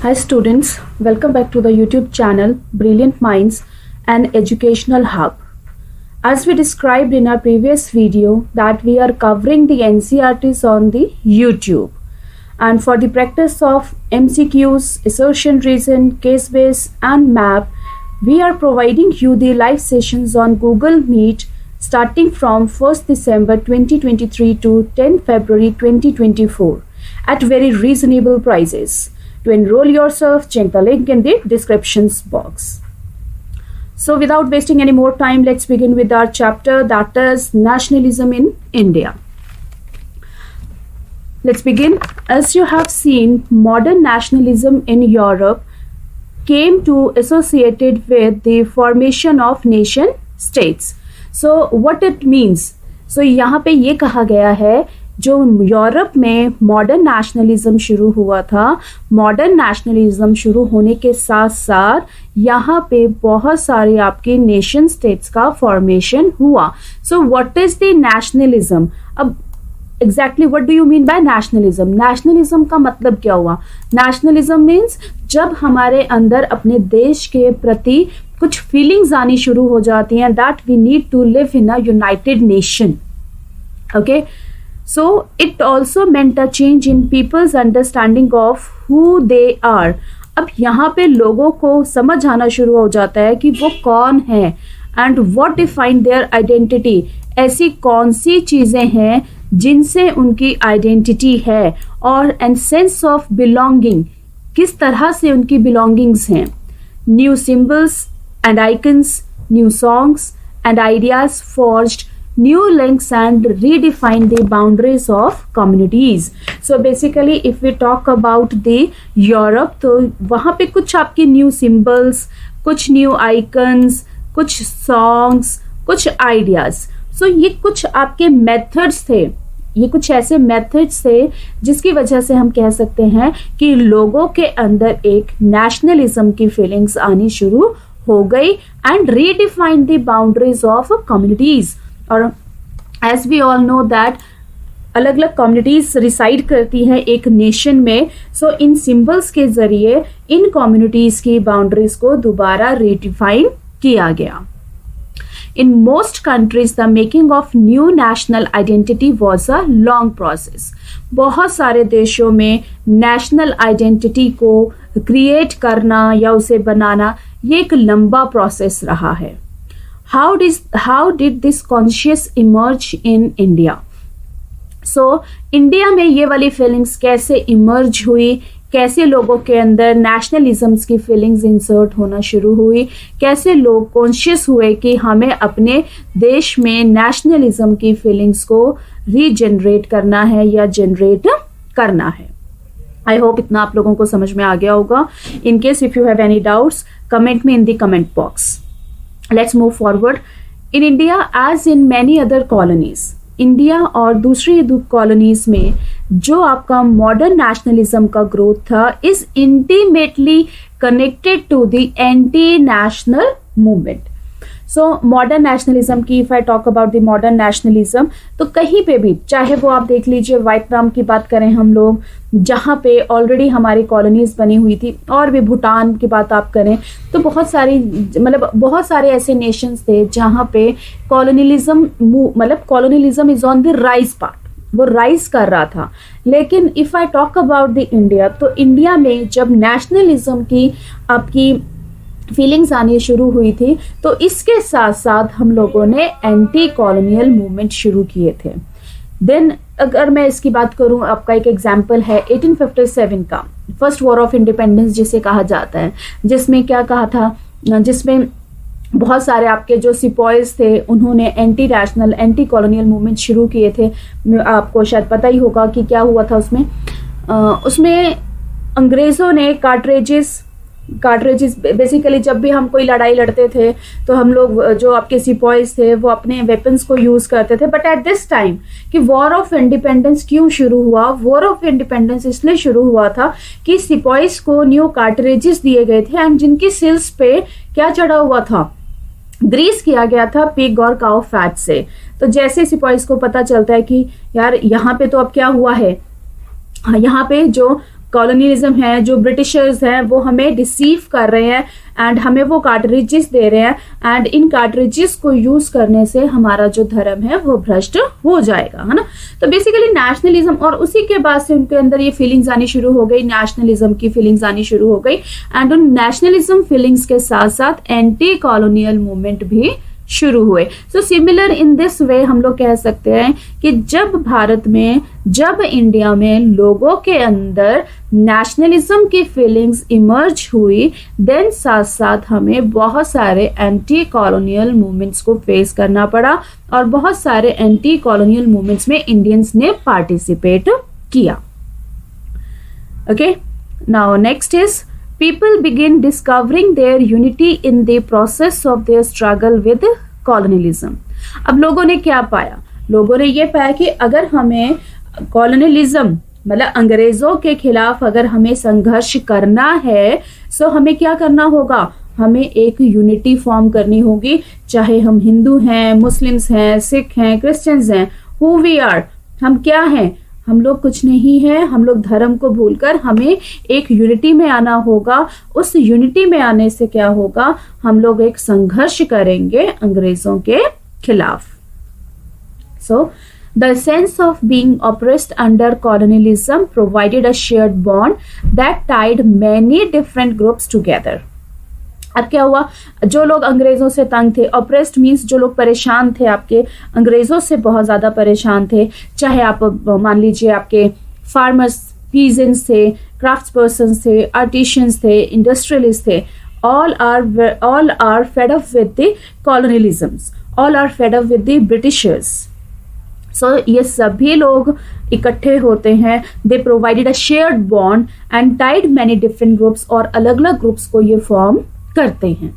Hi students, welcome back to the YouTube channel Brilliant Minds and Educational Hub. As we described in our previous video that we are covering the NCERTs on the YouTube. And for the practice of MCQs, assertion reason, case base and map, we are providing you the live sessions on Google Meet starting from 1st December 2023 to 10 February 2024 at very reasonable prices. To enroll yourself, check the link in the descriptions box. So without wasting any more time, let's begin with our chapter, that is nationalism in India. Let's begin. As you have seen, modern nationalism in Europe came to associated with the formation of nation states. So what it means? So यहाँ पे ये कहा गया है जो Europe में modern nationalism शुरू हुआ था, मॉडर्न नेशनलिज्म शुरू होने के साथ साथ यहाँ पे बहुत सारे आपके नेशन स्टेट्स का फॉर्मेशन हुआ. So what is the nationalism? अब exactly what do you mean by nationalism? Nationalism का मतलब क्या हुआ? नेशनलिज्म मीन्स जब हमारे अंदर अपने देश के प्रति कुछ फीलिंग्स आनी शुरू हो जाती हैं that we need to live in a united nation. Okay, so it also meant a change in people's understanding of who they are. अब यहाँ पे लोगों को समझ आना शुरू हो जाता है कि वो कौन है and what define their identity. ऐसी कौन सी चीज़ें हैं जिनसे उनकी आइडेंटिटी है, और and sense of belonging, किस तरह से उनकी belongings हैं. New symbols and icons, new songs and ideas forged new links and redefine the boundaries of communities. So basically if we talk about the Europe, तो वहाँ पे कुछ आपके new symbols, कुछ new icons, कुछ songs, कुछ ideas. So ये कुछ आपके methods थे, ये कुछ ऐसे methods थे जिसकी वजह से हम कह सकते हैं कि लोगों के अंदर एक nationalism की feelings आनी शुरू हो गई and redefine the boundaries of communities. और as we all know that अलग अलग कम्युनिटीज रिसाइड करती हैं एक नेशन में. सो इन सिंबल्स के जरिए इन कम्युनिटीज की बाउंड्रीज को दोबारा रिडिफाइन किया गया. In most countries the making of new national identity was a long process. बहुत सारे देशों में नेशनल आइडेंटिटी को क्रिएट करना या उसे बनाना ये एक लंबा प्रोसेस रहा है. How did this conscious emerge in India? So India में ये वाली फीलिंग्स कैसे इमर्ज हुई, कैसे लोगों के अंदर नेशनलिज्म्स की फीलिंग्स इंसर्ट होना शुरू हुई, कैसे लोग कॉन्शियस हुए कि हमें अपने देश में नेशनलिज्म की फीलिंग्स को रीजनरेट करना है या जनरेट करना है. आई होप इतना आप लोगों को समझ में आ गया होगा. In case if you have any doubts comment में in the comment box. Let's move forward. In India, as in many other colonies, India और दूसरी कॉलोनीज में जो आपका मॉडर्न नेशनलिज्म का ग्रोथ था is intimately connected to the anti national movement. So modern nationalism की if I talk about the modern nationalism, तो कहीं पे भी चाहे वो आप देख लीजिए वियतनाम की बात करें हम लोग, जहाँ पे ऑलरेडी हमारी कॉलोनीज बनी हुई थी, और भी भूटान की बात आप करें तो बहुत सारे ऐसे नेशंस थे जहाँ पे colonialism is on the rise part, वो राइज कर रहा था. लेकिन if I talk about the India, तो इंडिया में जब नेशनलिज्म की आपकी फीलिंग्स आनी शुरू हुई थी तो इसके साथ साथ हम लोगों ने एंटी कॉलोनियल मूवमेंट शुरू किए थे. देन अगर मैं इसकी बात करूं, आपका एक एग्जांपल है 1857 का फर्स्ट वॉर ऑफ इंडिपेंडेंस जिसे कहा जाता है, जिसमें क्या कहा था, जिसमें बहुत सारे आपके जो सिपॉयज थे उन्होंने anti national anti colonial movement शुरू किए थे. आपको शायद पता ही होगा कि क्या हुआ था उसमें अंग्रेजों ने कार्ट्रेजेस बेसिकली जब भी हम कोई लड़ाई लड़ते थे तो हम लोग जो आपके सिपॉयज थे वो अपने वेपन्स को यूज करते थे. बट एट दिस टाइम कि वॉर ऑफ इंडिपेंडेंस क्यों शुरू हुआ? वॉर ऑफ इंडिपेंडेंस इसलिए शुरू हुआ था कि सिपॉयज को न्यू कार्ट्रेजेस दिए गए थे एंड जिनकी सिल्स पे क्या चढ़ा हुआ था, ग्रीस किया गया था पिग और काउ फैट से. तो जैसे सिपॉयज को पता चलता है कि यार यहाँ पे तो अब क्या हुआ है, यहाँ पे जो कॉलोनियलिज्म है, जो ब्रिटिशर्स हैं वो हमें डिसीव कर रहे हैं एंड हमें वो कार्ट्रिजेस दे रहे हैं एंड इन कार्ट्रिजेस को यूज करने से हमारा जो धर्म है वो भ्रष्ट हो जाएगा, है ना। तो बेसिकली नेशनलिज्म, और उसी के बाद से उनके अंदर ये फीलिंग्स आनी शुरू हो गई, नेशनलिज्म की फीलिंग्स आनी शुरू हो गई एंड उन नेशनलिज्म फीलिंग्स के साथ साथ एंटी कॉलोनियल मूवमेंट भी शुरू हुए। So similar in this way हम लोग कह सकते हैं कि जब भारत में, जब इंडिया में लोगों के अंदर नेशनलिज्म की फीलिंग्स इमर्ज हुई, देन साथ साथ हमें बहुत सारे एंटी कॉलोनियल मूवमेंट्स को फेस करना पड़ा और बहुत सारे एंटी कॉलोनियल मूवमेंट्स में इंडियंस ने पार्टिसिपेट किया। Okay, now next is people begin discovering their unity in the process of their struggle with colonialism. अब लोगों ने क्या पाया? लोगों ने ये पाया कि अगर हमें कॉलोनियलिज्म मतलब अंग्रेजों के खिलाफ अगर हमें संघर्ष करना है, सो हमें क्या करना होगा? हमें एक यूनिटी फॉर्म करनी होगी, चाहे हम हिंदू हैं, मुस्लिम्स हैं, सिख हैं, क्रिश्चियंस हैं, हु वी आर, हम क्या हैं? हम लोग कुछ नहीं है, हम लोग धर्म को भूलकर हमें एक यूनिटी में आना होगा। उस यूनिटी में आने से क्या होगा? हम लोग एक संघर्ष करेंगे अंग्रेजों के खिलाफ। So the sense of being oppressed under colonialism provided a shared bond that tied many different groups together. अब क्या हुआ? जो लोग अंग्रेजों से तंग थे, ऑप्रेस्ड मीन्स जो लोग परेशान थे, आपके अंग्रेजों से बहुत ज्यादा परेशान थे, चाहे आप मान लीजिए आपके फार्मर्स, पीजेंट्स थे, क्राफ्ट्स पर्सन थे, आर्टिशियंस थे, इंडस्ट्रियलिस्ट थे, all are fed up with the colonialisms, all are fed up with the Britishers. So ये सभी लोग इकट्ठे होते हैं, they provided a shared bond and tied many different groups, और अलग अलग ग्रुप्स को ये फॉर्म करते हैं।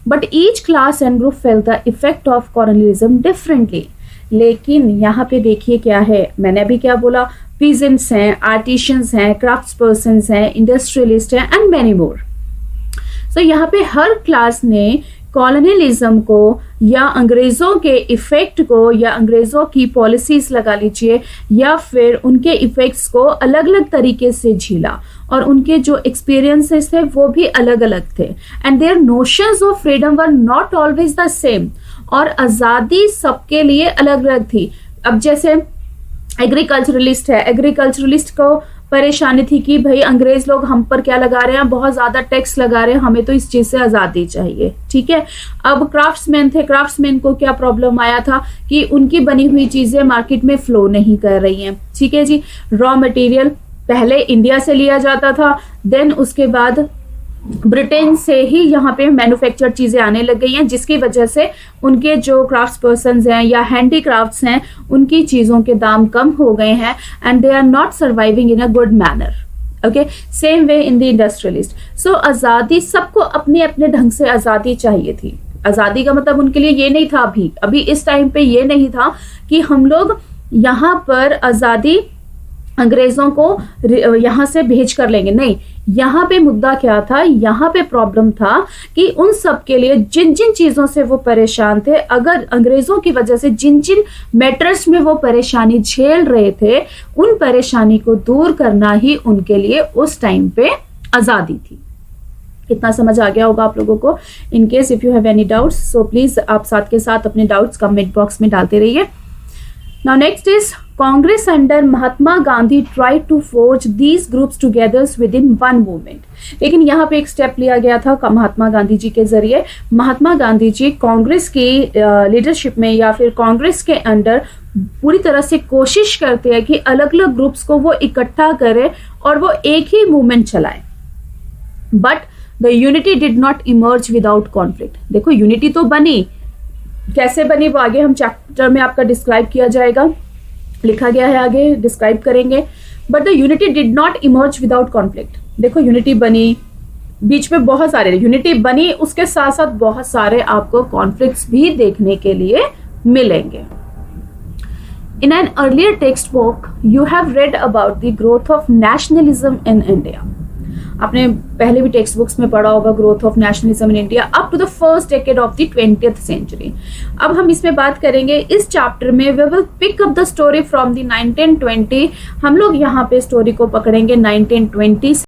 But each class and group felt the effect of colonialism differently. लेकिन यहाँ पे देखिए क्या है, मैंने अभी क्या बोला, पीजेंट्स हैं, आर्टिशियंस हैं, क्राफ्ट्स पर्सन्स हैं, इंडस्ट्रियलिस्ट हैं एंड मैनी मोर। सो यहाँ पे हर क्लास ने कॉलोनियलिज्म को या अंग्रेजों के इफेक्ट को या अंग्रेजों की पॉलिसीज लगा लीजिए या फिर उनके इफेक्ट्स को अलग अलग तरीके से झीला, और उनके जो एक्सपीरियंसेस थे वो भी अलग अलग थे and their notions of freedom were not always the same, और आज़ादी सबके लिए अलग अलग थी। अब जैसे एग्रीकल्चरलिस्ट है, एग्रीकल्चरलिस्ट को परेशानी थी कि भाई अंग्रेज लोग हम पर क्या लगा रहे हैं, बहुत ज्यादा टैक्स लगा रहे हैं, हमें तो इस चीज से आजादी चाहिए, ठीक है। अब क्राफ्ट्समैन थे, क्राफ्ट्समैन को क्या प्रॉब्लम आया था कि उनकी बनी हुई चीजें मार्केट में फ्लो नहीं कर रही हैं, ठीक है जी। रॉ मटेरियल पहले इंडिया से लिया जाता था, देन उसके बाद ब्रिटेन से ही यहाँ पे मैन्युफैक्चर चीजें आने लग गई हैं, जिसकी वजह से उनके जो क्राफ्ट्स पर्सन्स हैं या हैंडीक्राफ्ट्स हैं उनकी चीजों के दाम कम हो गए हैं and they are not surviving in a good manner. Okay, same way in the industrialist. So आजादी, सबको अपने अपने ढंग से आजादी चाहिए थी। आजादी का मतलब उनके लिए ये नहीं था, अभी इस टाइम पे ये नहीं था कि हम लोग यहाँ पर आजादी अंग्रेजों को यहाँ से भेज कर लेंगे, नहीं। यहाँ पे मुद्दा क्या था, यहाँ पे प्रॉब्लम था कि उन सब के लिए जिन जिन चीजों से वो परेशान थे, अगर अंग्रेजों की वजह से जिन जिन मैटर्स में वो परेशानी झेल रहे थे, उन परेशानी को दूर करना ही उनके लिए उस टाइम पे आजादी थी। इतना समझ आ गया होगा आप लोगों को। इन case if you have any doubts, so please आप साथ के साथ अपने डाउट्स कमेंट बॉक्स में डालते रहिए। Now next is Congress under Mahatma Gandhi tried to forge these groups together within one movement. लेकिन यहाँ पे एक स्टेप लिया गया था महात्मा गांधी जी के जरिए। महात्मा गांधी जी कांग्रेस की लीडरशिप में या फिर कांग्रेस के अंडर पूरी तरह से कोशिश करते हैं कि अलग अलग ग्रुप्स को वो इकट्ठा करे और वो एक ही मूवमेंट चलाए। But the unity did not emerge without conflict. देखो यूनिटी तो बनी, कैसे बनी वो आगे हम चैप्टर में आपका डिस्क्राइब किया जाएगा, लिखा गया है, आगे डिस्क्राइब करेंगे। But the unity did not emerge without conflict. देखो यूनिटी बनी, बीच में बहुत सारे यूनिटी बनी, उसके साथ साथ बहुत सारे आपको कॉन्फ्लिक्ट्स भी देखने के लिए मिलेंगे। In an earlier textbook, you have read about the growth of nationalism in India. आपने पहले भी टेक्स्ट बुक्स में पढ़ा होगा, growth of nationalism in India up to the first decade of the 20th century. अब हम इसमें बात करेंगे इस चैप्टर में, we will pick up the story from the 1920। हम लोग यहाँ पे स्टोरी को पकड़ेंगे 1920